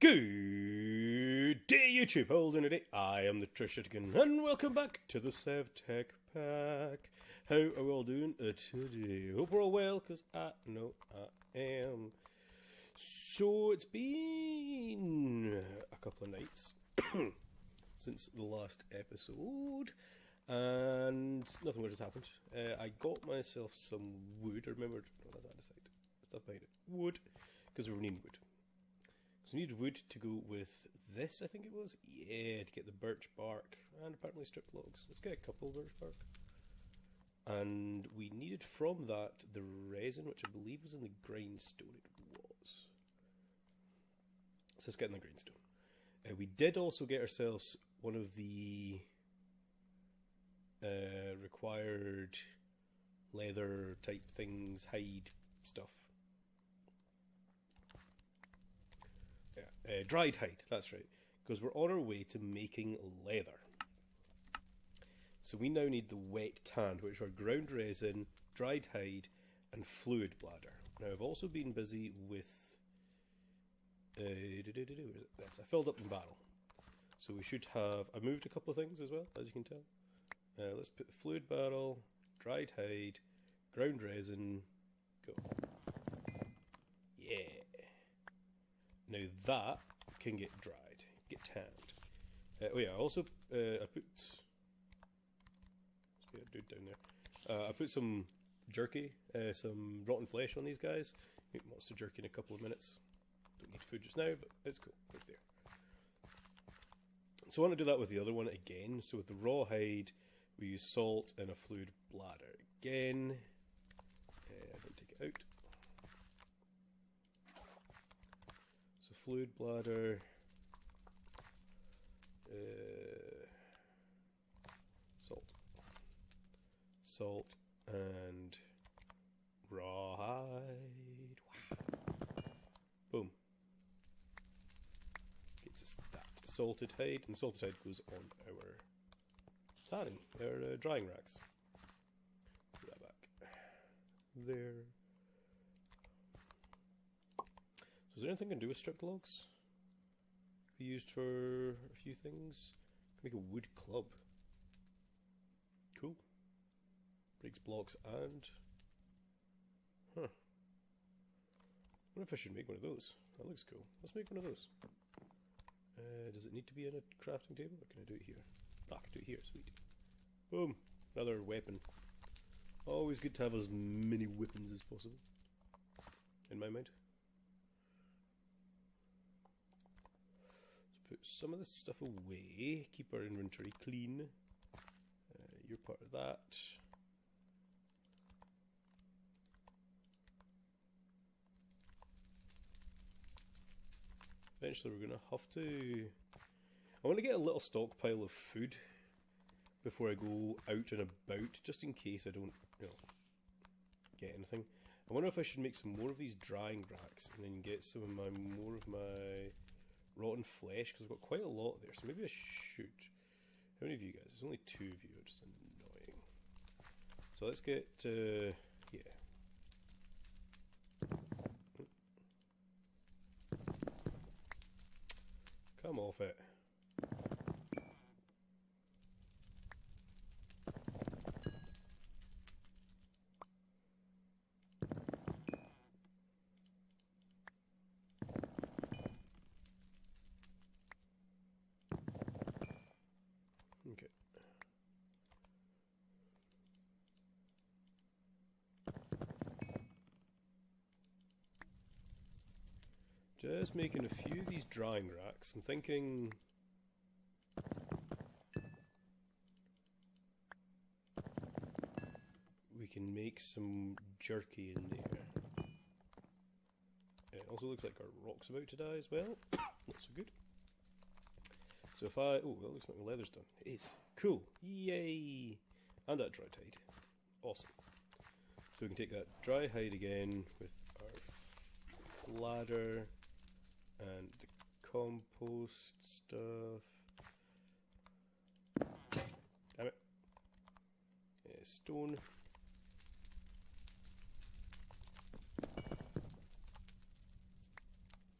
Good day, YouTube. Holding it. I am the Trishitigan, and welcome back to the SevTech pack. How are we all doing today? Hope we're all well, because I know I am. So it's been a couple of nights since the last episode, and nothing much has happened. I got myself some wood. I remembered, that's andesite. Stuff behind it. Wood, because we were needing wood. So we needed wood to go with this, I think it was. Yeah, to get the birch bark and apparently strip logs. Let's get a couple of birch bark. And we needed from that the resin, which I believe was in the grindstone. It was. So let's get in the grindstone. We did also get ourselves one of the required leather type things, hide stuff. Yeah, dried hide, that's right. Because we're on our way to making leather. So we now need the wet tan, which are ground resin, dried hide, and fluid bladder. Now I've also been busy with... where is it? This. I filled up the barrel. So we should have... I moved a couple of things as well, as you can tell. Let's put the fluid barrel, dried hide, ground resin, go. Yeah. Now that can get dried, get tanned. Oh yeah, I also I put... Let's get a dude down there. I put some jerky, some rotten flesh on these guys. Make monster jerky in a couple of minutes. Don't need food just now, but it's cool. It's there. So I want to do that with the other one again. So with the raw hide, we use salt and a fluid bladder again. I don't take it out. So fluid bladder. Salt and raw hide. Wow. Boom. Gets us that salted hide, and salted hide goes on our tanning, our drying racks. Put that back there. So is there anything I can do with stripped logs? Be used for a few things. Make a wood club. Cool. Breaks blocks and... Huh. I wonder if I should make one of those. That looks cool. Let's make one of those. Does it need to be on a crafting table, or can I do it here? Ah, I can do it here, sweet. Boom! Another weapon. Always good to have as many weapons as possible. In my mind. Let's put some of this stuff away. Keep our inventory clean. You're part of that. Eventually we're going to have to... I want to get a little stockpile of food before I go out and about, just in case I don't, get anything. I wonder if I should make some more of these drying racks and then get some of more of my rotten flesh, because I've got quite a lot there, so maybe I should. How many of you guys? There's only 2 of you, which is annoying. So let's get, yeah. Come off it. Okay. Just making a few of these drying racks. I'm thinking... we can make some jerky in there. It also looks like our rock's about to die as well. Not so good. So if I... Oh, that looks like my leather's done. It is. Cool. Yay! And that dry hide. Awesome. So we can take that dry hide again with our ladder and the compost stuff. Damn it. Stone.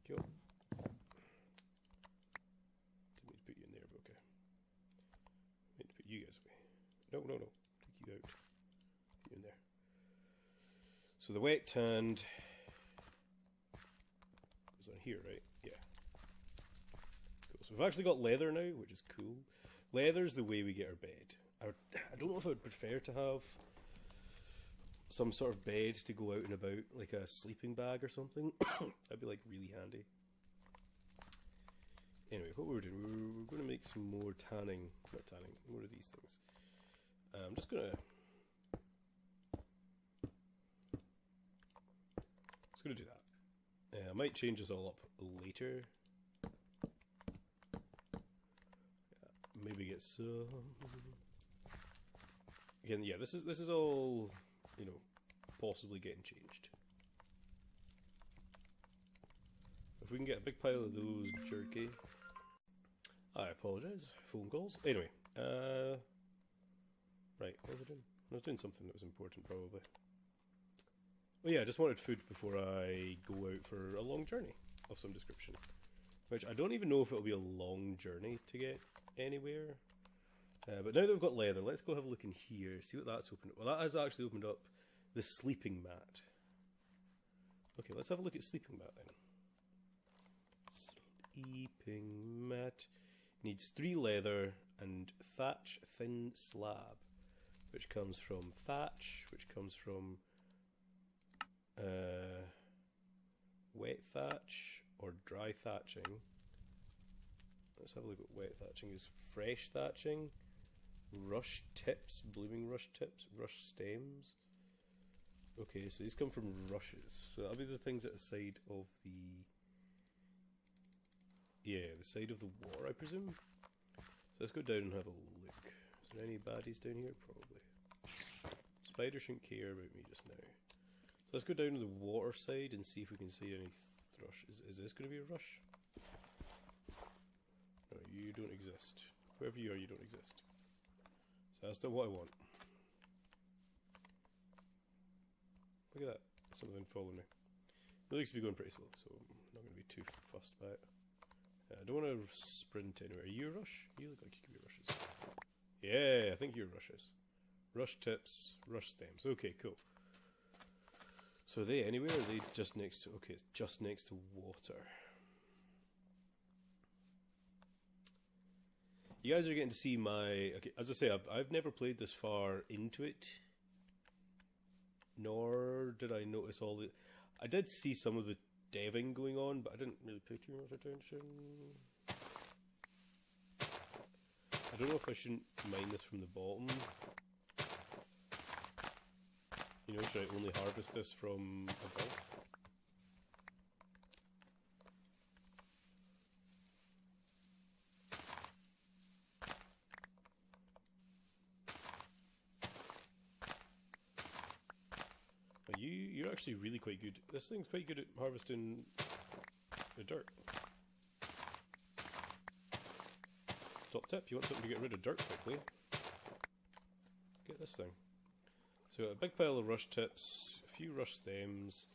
Cool. No. Take you out. Put you in there. So the wet tanned goes on here, right? Yeah. Cool. So we've actually got leather now, which is cool. Leather's the way we get our bed. I don't know if I would prefer to have some sort of bed to go out and about, like a sleeping bag or something. That'd be like really handy. Anyway, what we're doing, we're going to make some more tanning. Not tanning, more of these things. I'm just going to do that. I might change this all up later. Maybe get some. Again, yeah, this is all, you know, possibly getting changed. If we can get a big pile of those jerky. I apologise. Phone calls. Anyway, right, what was I doing? I was doing something that was important, probably. Well, yeah, I just wanted food before I go out for a long journey of some description. Which I don't even know if it'll be a long journey to get anywhere. But now that we've got leather, let's go have a look in here, see what that's opened up. Well, that has actually opened up the sleeping mat. Okay, let's have a look at sleeping mat then. Sleeping mat. Needs 3 leather and thatch thin slab, which comes from thatch, which comes from wet thatch or dry thatching. Let's have a look at wet thatching is. Fresh thatching, rush tips, blooming rush tips, rush stems. Okay, so these come from rushes. So that'll be the things at the side of the... Yeah, the side of the war, I presume. So let's go down and have a look. Is there any baddies down here? Probably. Spider shouldn't care about me just now. So let's go down to the water side and see if we can see any thrush. Is this going to be a rush? No, you don't exist. Whoever you are, you don't exist. So that's not what I want. Look at that. Something following me. It looks to be going pretty slow, so I'm not going to be too fussed by it. I don't want to sprint anywhere. Are you a rush? You look like you could be rushes. Yeah, I think you're rushes. Rush tips, rush stems. Okay, cool. So are they anywhere? Or are they just next to... Okay, it's just next to water. You guys are getting to see my... Okay, as I say, I've never played this far into it. Nor did I notice all the... I did see some of the deving going on, but I didn't really pay too much attention. I don't know if I shouldn't mine this from the bottom. You know, should I only harvest this from above? You're actually really quite good. This thing's quite good at harvesting the dirt. Top tip, you want something to get rid of dirt quickly, get this thing. So a big pile of rush tips, a few rush stems.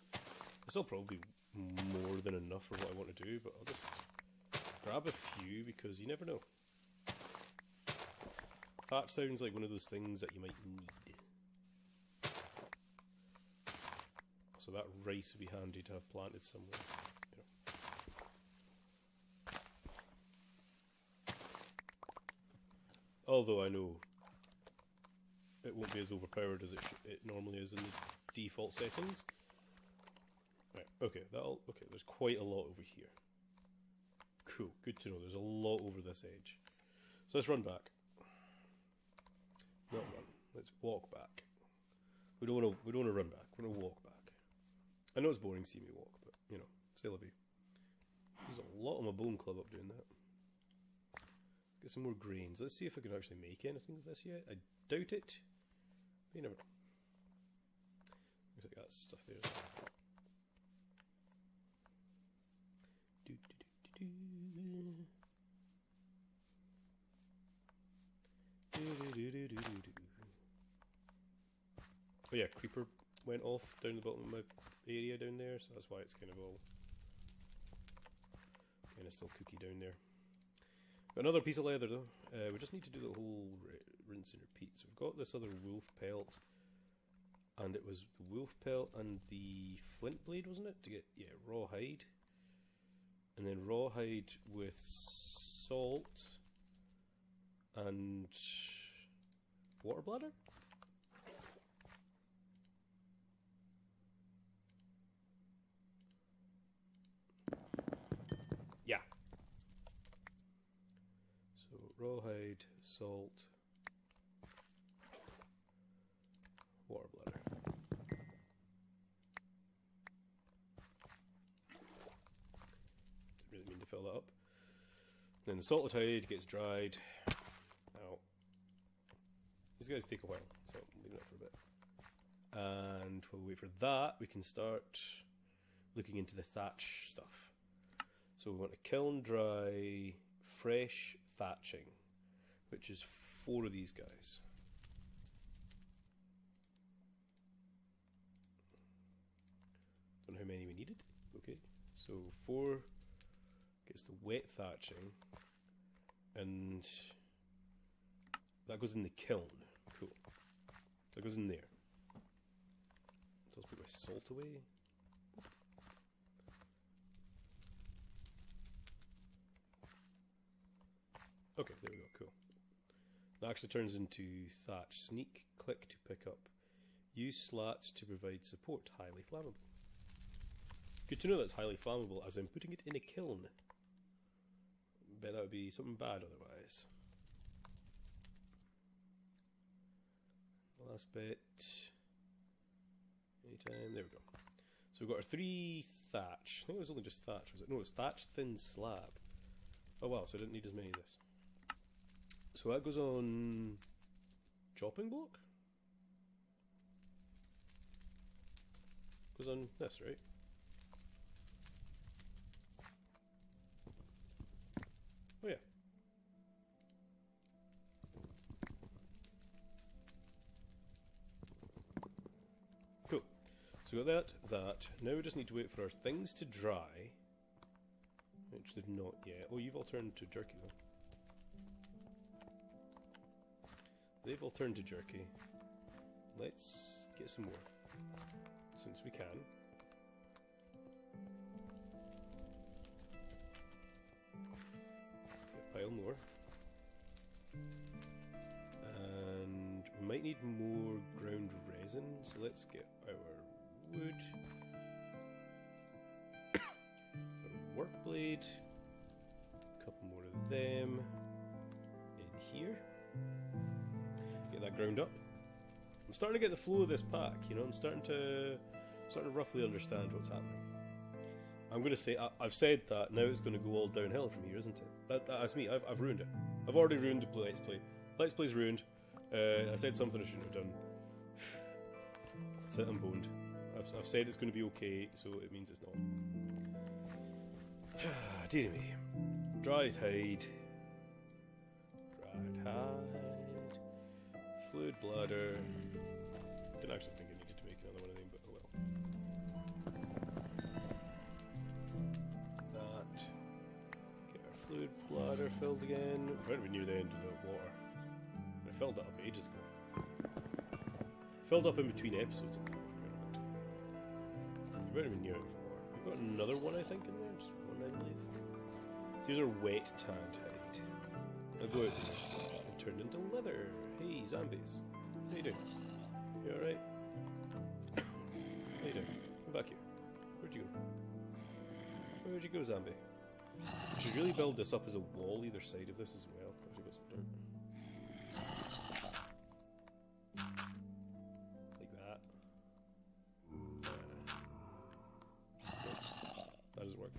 This will probably be more than enough for what I want to do, but I'll just grab a few because you never know. Thatch sounds like one of those things that you might need. So that rice would be handy to have planted somewhere. You know. Although I know it won't be as overpowered as it normally is in the default settings. Right, okay, okay, there's quite a lot over here. Cool, good to know. There's a lot over this edge. So let's run back. Not run. Let's walk back. We don't want to run back. We're going to walk back. I know it's boring to see me walk, but, you know, c'est la vie. There's a lot on my bone club up doing that. Get some more grains. Let's see if I can actually make anything with this yet. I doubt it. But you never know. Looks like that stuff there as well. Oh yeah, creeper went off down the bottom of my area down there, so that's why it's kind of all kind of still cookie down there. Got another piece of leather though. We just need to do the whole rinse and repeat. So we've got this other wolf pelt, and it was the wolf pelt and the flint blade, wasn't it? To get, yeah, rawhide. And then rawhide with salt and water bladder? Yeah. So rawhide, salt, water bladder. Didn't really mean to fill that up. Then the salted hide gets dried. Now, these guys take a while, so I'm leaving it for a bit. And while we wait for that, we can start looking into the thatch stuff. So we want to kiln dry fresh thatching, which is 4 of these guys. Don't know how many we needed. Okay, so 4 gets the wet thatching, and that goes in the kiln. Cool. So that goes in there. So let's put my salt away. Okay, there we go, cool. That actually turns into thatch. Sneak, click to pick up. Use slats to provide support. Highly flammable. Good to know that's highly flammable, as I'm putting it in a kiln. Bet that would be something bad otherwise. Last bit. Anytime, there we go. So we've got our 3 thatch. I think it was only just thatch, was it? No, it was thatch thin slab. Oh wow, so I didn't need as many of this. So that goes on chopping block? Goes on this, right? Oh yeah. Cool. So we got that. Now we just need to wait for our things to dry. Which they've not yet. Oh, you've all turned to jerky though. They've all turned to jerky. Let's get some more. Since we can. Get a pile more. And we might need more ground resin, so let's get our wood. Our work blade. A couple more of them in here. Get that ground up. I'm starting to get the flow of this pack, you know, I'm starting to roughly understand what's happening. I'm going to say, I've said that, now it's going to go all downhill from here, isn't it? That's me, I've ruined it. I've already ruined the Let's Play. Let's Play's ruined. I said something I shouldn't have done. That's it, I'm boned. I've said it's going to be okay, so it means it's not. Dear me. Dried hide. Dried hide. Fluid bladder. Didn't actually think I needed to make another one of them, but oh well. That. Get our fluid bladder filled again. Right, we're near the end of the water. I filled that up ages ago. Filled up in between episodes. We're right near it of water. We've got another one, I think, in there. Just one, I believe. So these are wet tanned hide. I'll go out there and turn into leather. Hey, zombies. How you doing? You alright? How you doing? Come back here. Where'd you go? Where'd you go, zombie? I should really build this up as a wall either side of this as well. Actually got some dirt. Like that. That doesn't work.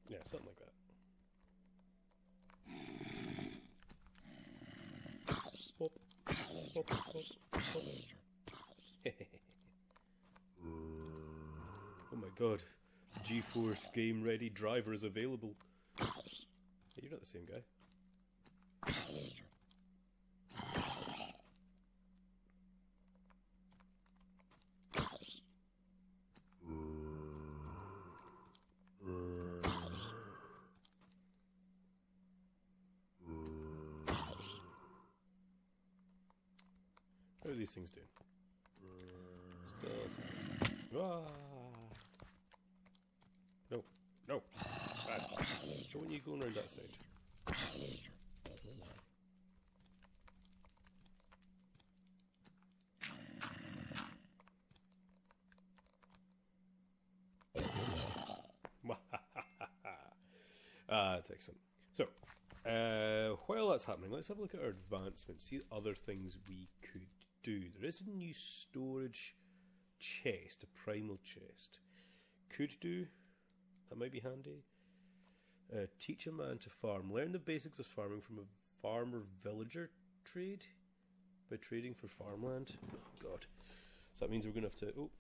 Yeah, something like that. Pop, pop, pop, pop. Oh my god. GeForce Game Ready driver is available. Hey, you're not the same guy. How are these things doing? Still attacking. Ah! No, no! Bad. Don't want you going around that side. That's excellent. So, while that's happening, let's have a look at our advancements, see other things we could do. There is a new storage chest, a primal chest. Could do, that might be handy. Teach a man to farm. Learn the basics of farming from a farmer-villager trade by trading for farmland. Oh god. So that means we're going to have to... Oh,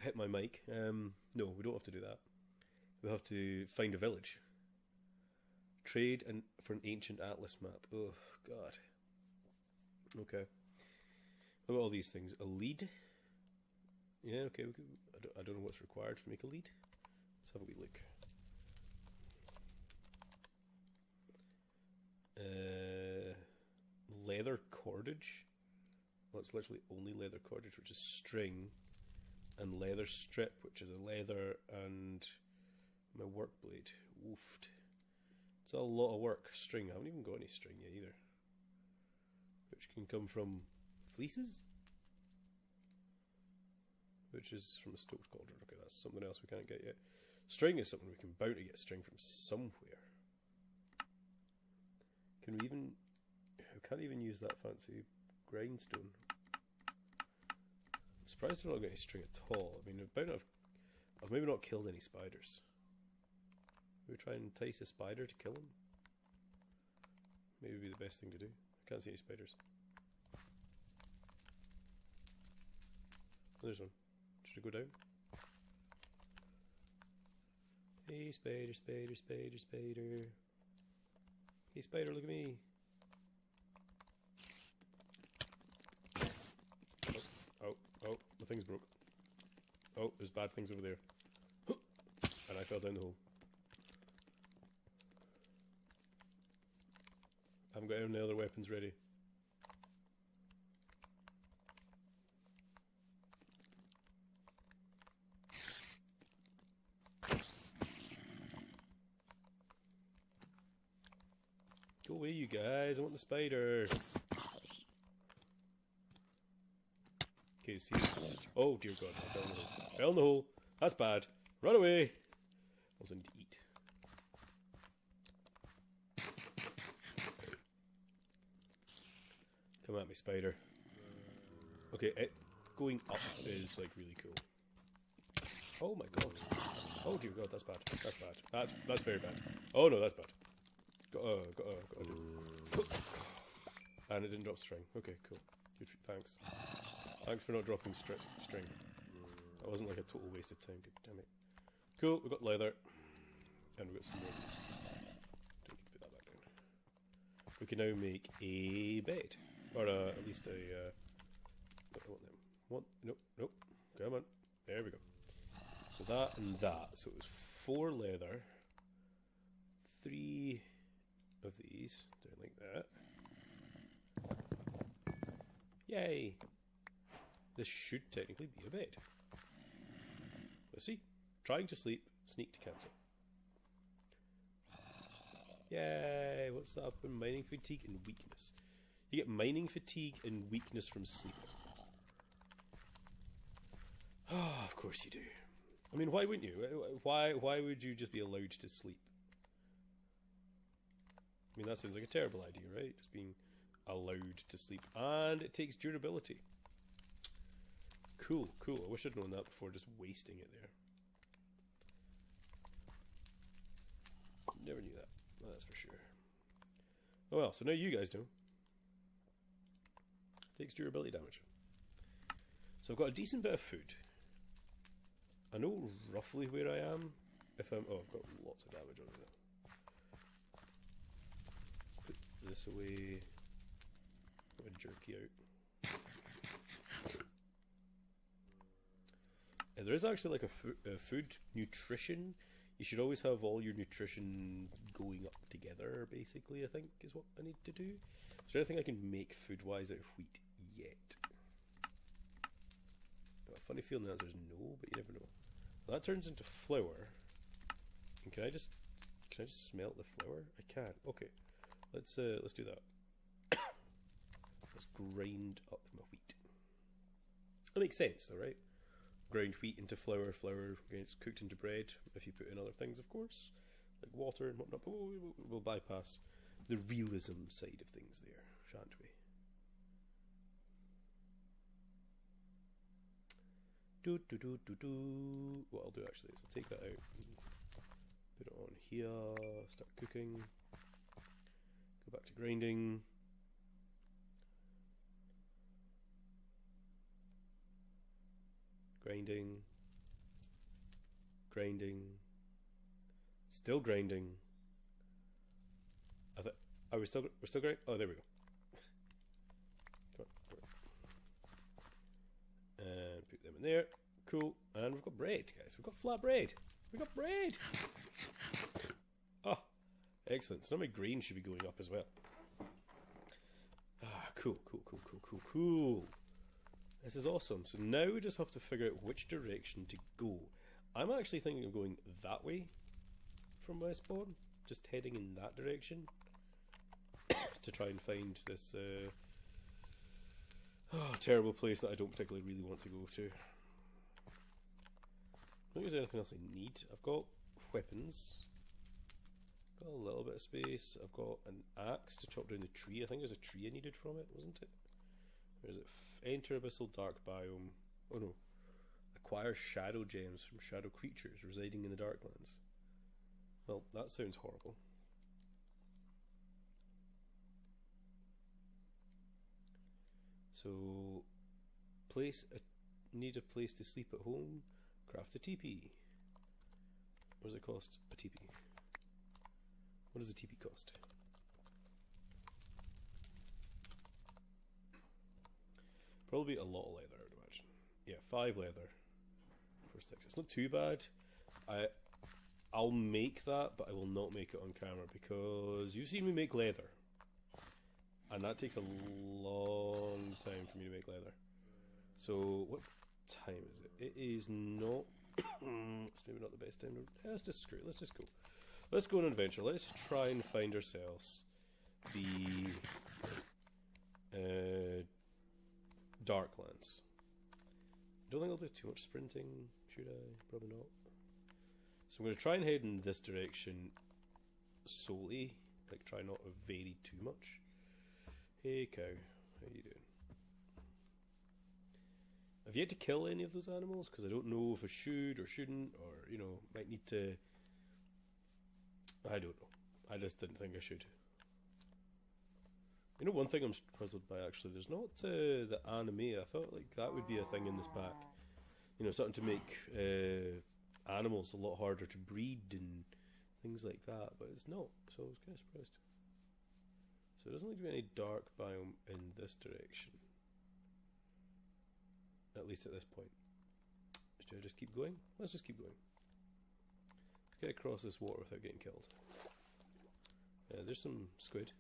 hit my mic. No, we don't have to do that. We have to find a village. Trade for an ancient atlas map. Oh, God. Okay. What about all these things? A lead? Yeah, okay. I don't know what's required to make a lead. Let's have a wee look. Leather cordage. Well, it's literally only leather cordage, which is string, and leather strip, which is a leather, and my work blade. Woofed. It's a lot of work. String. I haven't even got any string yet either. Which can come from fleeces? Which is from a stoked cauldron. Okay, that's something else we can't get yet. String is something we can bound to get string from somewhere. Can we even... I can't even use that fancy grindstone. I'm surprised I've not got any string at all. I mean, I've maybe not killed any spiders. Maybe try and entice a spider to kill him? Maybe would be the best thing to do. I can't see any spiders. There's one. Should I go down? Hey spider, spider, spider, spider. Hey spider, look at me. Oh, the thing's broke. Oh, there's bad things over there. And I fell down the hole. I haven't got any other weapons ready. Go away, you guys. I want the spider. Okay, see. Oh, dear God. I fell in the hole. Fell in the hole. That's bad. Run away. I also need to eat. Come at me, spider. Okay, it going up is like really cool. Oh my god. Oh dear God, that's bad. That's bad. That's very bad. Oh no, that's bad. Gotta do. And it didn't drop string. Okay, cool. Good. Thanks. Thanks for not dropping string. That wasn't like a total waste of time. Good damn it. Cool. We got leather, and we got some more of this. Don't need to put that back down. We can now make a bed. Or at least a... what do I want them? One? Nope. Come on. There we go. So that and that. So it was 4 leather. 3 of these. Down like that. Yay! This should technically be a bed. Let's see. Trying to sleep. Sneak to cancel. Yay! What's up? Mining fatigue and weakness. You get mining fatigue and weakness from sleeping. Oh, of course you do. I mean, why wouldn't you? Why would you just be allowed to sleep? I mean, that sounds like a terrible idea, right? Just being allowed to sleep. And it takes durability. Cool. I wish I'd known that before just wasting it there. Never knew that. Well, that's for sure. Oh well, so now you guys know. Takes durability damage. So I've got a decent bit of food. I know roughly where I am. If I'm... Oh, I've got lots of damage on it now. Put this away. Put a jerky out. There is actually like a food nutrition. You should always have all your nutrition going up together, basically, I think, is what I need to do. Is there anything I can make food-wise out of wheat yet? I have a funny feeling the answer is no, but you never know. That turns into flour. And can I just smelt the flour? I can. Okay. Let's do that. Let's grind up my wheat. That makes sense though, right? Ground wheat into flour, flour gets cooked into bread if you put in other things, of course, like water and whatnot. But we'll bypass the realism side of things there, shan't we? What I'll do actually is I'll take that out and put it on here, start cooking, go back to grinding. Grinding, still grinding. We're still grinding. Oh, there we go. Come on. And put them in there. Cool. And we've got bread, guys. We've got flat bread. We've got bread. Oh, excellent. So now my grain should be going up as well. Ah, cool. This is awesome. So now we just have to figure out which direction to go. I'm actually thinking of going that way from my spawn, just heading in that direction to try and find this terrible place that I don't particularly really want to go to. I don't think there's anything else I need. I've got weapons, got a little bit of space. I've got an axe to chop down the tree. I think there's a tree I needed from it, wasn't it? Where is it? Enter abyssal dark biome. Oh no. Acquire shadow gems from shadow creatures residing in the Darklands. Well, that sounds horrible. So, need a place to sleep at home. Craft a teepee. What does it cost? A teepee. What does a teepee cost? Probably a lot of leather, I would imagine. Yeah, 5 leather for sticks. It's not too bad. I'll make that, but I will not make it on camera because you've seen me make leather, and that takes a long time for me to make leather. So what time is it? It is not. It's maybe not the best time. Let's just screw it. Let's just go. Let's go on an adventure. Let's try and find ourselves the Darklands. I don't think I'll do too much sprinting, should I? Probably not. So I'm going to try and head in this direction solely, like try not to vary too much. Hey cow, how you doing? I've yet to kill any of those animals because I don't know if I should or shouldn't, or you know, might need to. I don't know. I just didn't think I should. You know, one thing I'm puzzled by actually, there's not the anime. I thought like that would be a thing in this pack. You know, something to make animals a lot harder to breed and things like that, but it's not. So I was kind of surprised. So it doesn't look to be any dark biome in this direction. At least at this point. Should I just keep going? Let's just keep going. Let's get across this water without getting killed. There's some squid.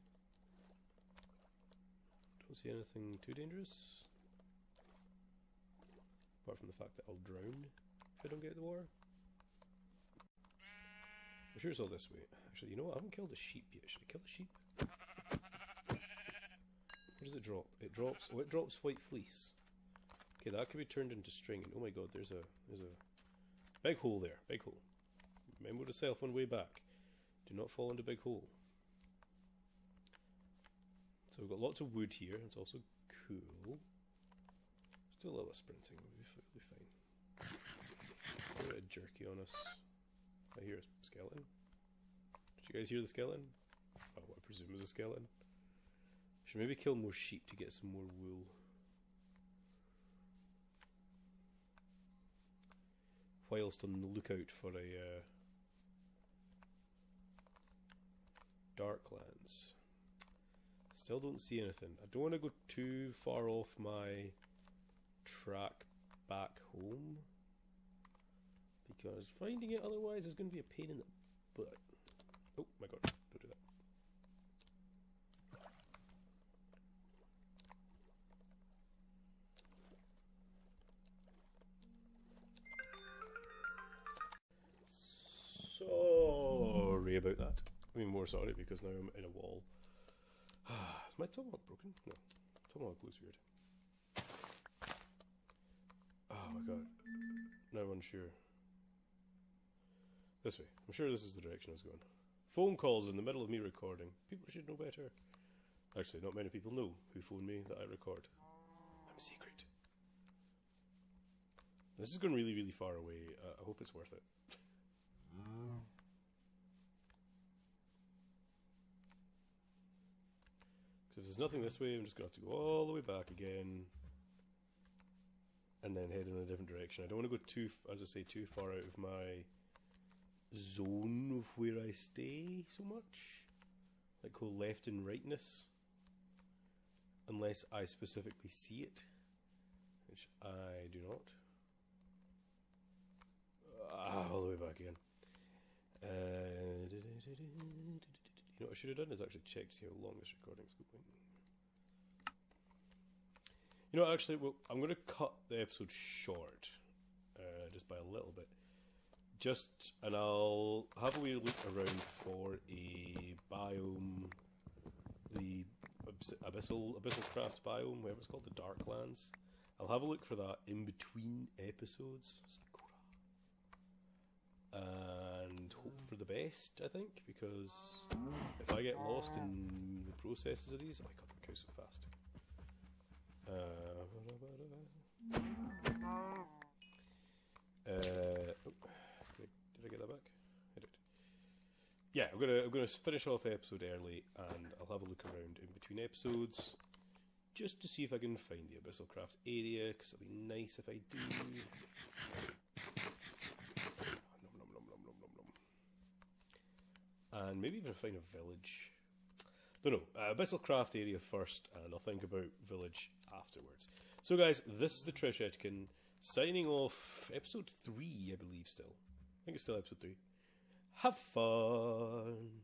Don't see anything too dangerous. Apart from the fact that I'll drown if I don't get in the water. I'm sure it's all this way. Actually, you know what? I haven't killed a sheep yet. Should I kill a sheep? Where does it drop? It drops. Oh, it drops white fleece. Okay, that could be turned into string. And oh my god, there's a big hole there. Big hole. Remember to self on way back. Do not fall into big hole. So we've got lots of wood here. It's also cool. Still a little bit of sprinting. We'll be fine. A bit of jerky on us. I hear a skeleton. Did you guys hear the skeleton? Oh, what I presume is a skeleton. Should maybe kill more sheep to get some more wool. Whilst on the lookout for a Darklands. Still don't see anything. I don't want to go too far off my track back home, because finding it otherwise is going to be a pain in the butt. Oh my god, don't do that. about that. I mean, more sorry because now I'm in a wall. Is my tomahawk broken? No. Tomahawk looks weird. Oh my god. Now I'm unsure. This way. I'm sure this is the direction I was going. Phone calls in the middle of me recording. People should know better. Actually, not many people know who phone me that I record. I'm secret. This is going really, really far away. I hope it's worth it. So if there's nothing this way, I'm just going to have to go all the way back again. And then head in a different direction. I don't want to go too, as I say, too far out of my zone of where I stay so much. Like go left and rightness. Unless I specifically see it. Which I do not. All the way back again. You know what I should have done is actually check to see how long this recording's going. You know what, actually, well, I'm going to cut the episode short. Just by a little bit. And I'll have a wee look around for a biome. The Abyssal Craft biome, whatever it's called, the Darklands. I'll have a look for that in between episodes. And hope for the best, I think, because if I get lost in the processes of these, oh my god, my cow's so fast. Did I get that back? I did. Yeah, I'm gonna finish off the episode early, and I'll have a look around in between episodes, just to see if I can find the Abyssal Craft area, because it'll be nice if I do. And maybe even find a village. Don't know. Abyssal Craft area first, and I'll think about village afterwards. So guys, this is the Trish Etkin, signing off episode 3, I believe still. I think it's still episode 3. Have fun!